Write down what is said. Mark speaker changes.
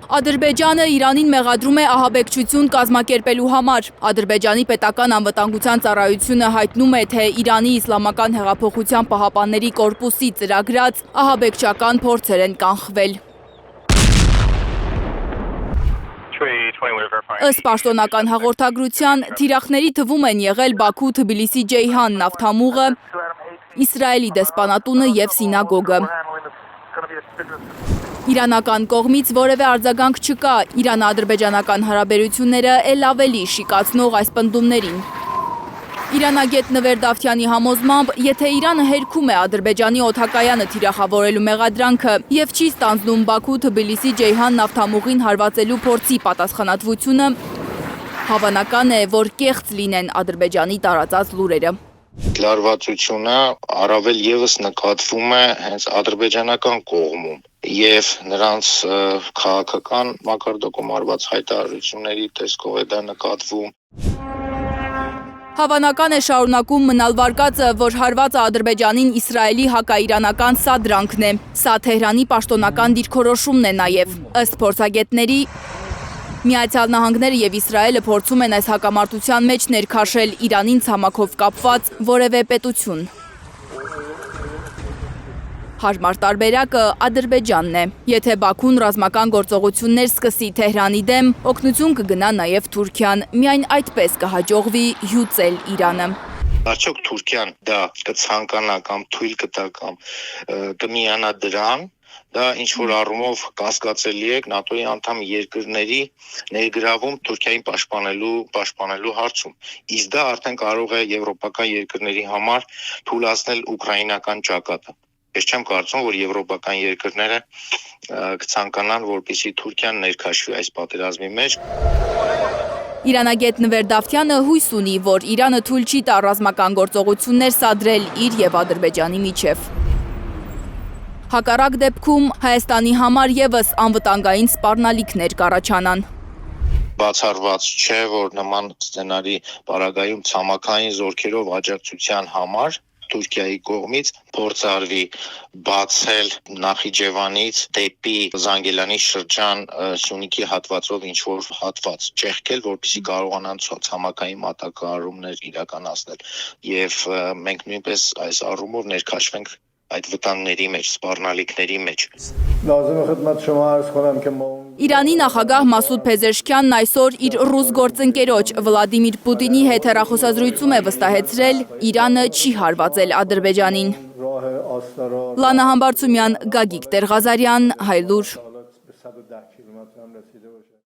Speaker 1: Ադրբեջանը Իրանին մեղադրում է ահաբեկչություն կազմակերպելու համար։ Ադրբեջանի պետական անվտանգության ծառայությունը հայտնում է, թե Իրանի իսլամական հեղափոխության պահապանների կորպուսի ծրագրած ահաբեկչական փորձեր են կանխվել։ Ըստ պաշտոնական հաղորդագրության, թիրախների թվում են եղել Բաքու-Թբիլիսի-Ջեյհան նավթամուղը, Իսրայելի դեսպանատունը և սինագոգը։ Իրանական կողմից որևէ արձագանք չկա Իրան-ադրբեջանական հարաբերությունները էլ ավելի շիկացնող այս պնդումներին։ Իրանագետ Նվեր Դավթյանի համոզմամբ, եթե Իրանը հերքում է Ադրբեջանի օդակայանը թիրախավորելու մեղադրանքը և չի ստանձնում Բաքու-Թբիլիսի-Ջեյհան նավթամուղին հարվածելու փորձի պատասխանատվությունը, հավանական է, որ կեղծ լինեն Ադրբեջանի տարածած լուրերը։
Speaker 2: Լարվածությունը առավել ևս նկատվում է հենց ադրբեջանական կողմում և նրանց քաղաքական մակարդակում արված հայտարարությունների տեսքով է դա նկատվում։
Speaker 1: Հավանական է շարունակում մնալ վարկածը, որ հարվածը Ադրբեջանին Իսրայելի հակաիրանական սադրանքն է։ Սա Թեհրանի պաշտոնական դիրքորոշումն է նաև։ Ըստ փորձագետների, Միացյալ Նահանգները և Իսրայելը փորձում են այս հակամարտության մեջ ներքաշել Իրանին ցամաքով կապված որևէ պետություն։ Հարմար տարբերակը Ադրբեջանն է։ Եթե Բաքուն ռազմական գործողություններ սկսի Թեհրանի դեմ, օգնություն կգնա նաև Թուրքիան։ Միայն այդպես կհաջողվի հյուծել Իրանը։
Speaker 2: Արդյոք Թուրքիան դա կցանկանա կամ թույլ կտա կամ կմիանա դրան, դա ինչ-որ առումով կասկածելի է ՆԱՏՕ-ի անդամ երկրների ներգրավում Թուրքիային պաշտպանելու հարցում։ Իսկ դա արդեն կարող է եվրոպական երկրների համար թուլացնել ուկրաինական ճակատը։ Ես չեմ կարծում, որ եվրոպական երկրները կցանկանան, որպեսզի Թուրքիան ներքաշվի այս պատերազմի մեջ։
Speaker 1: Իրանագետ Նվեր Դավթյանը հույս ունի, որ Իրանը թույլ չի տա ռազմական գործողություններ սադրել իր և Ադրբեջանի միջև։ Հակառակ դեպքում Հայաստանի համար ևս անվտանգային սպառնալիքներ կառաջանան։
Speaker 2: Բացառված չէ, որ նման սցենարի պարագայում ցամաքային զորքերով աջակցության համար Թուրքիայի կողմից փորձ արվի բացել Նախիջևանից դեպի Զանգելանի շրջան Սյունիքի հատվածով ինչ-որ հատված ճեղքել, որպեսզի կարողանան ցամաքային մատակարարումներ իրականացնել։ Եվ մենք նույնպես այս առումով ներքաշվենք այդ վտանգների մեջ, սպառնալիքների մեջ։
Speaker 1: Իրանի նախագահ Մասուդ Փեզեշքյանն այսօր իր ռուս գործընկերոջ Վլադիմիր Պուտինի հետ հեռախոսազրույցում է վստահեցրել, Իրանը չի հարվածել Ադրբեջանին։ Լանա Համբարձումյան, Գագիկ Տեր-Ղազարյան, Հայլուր։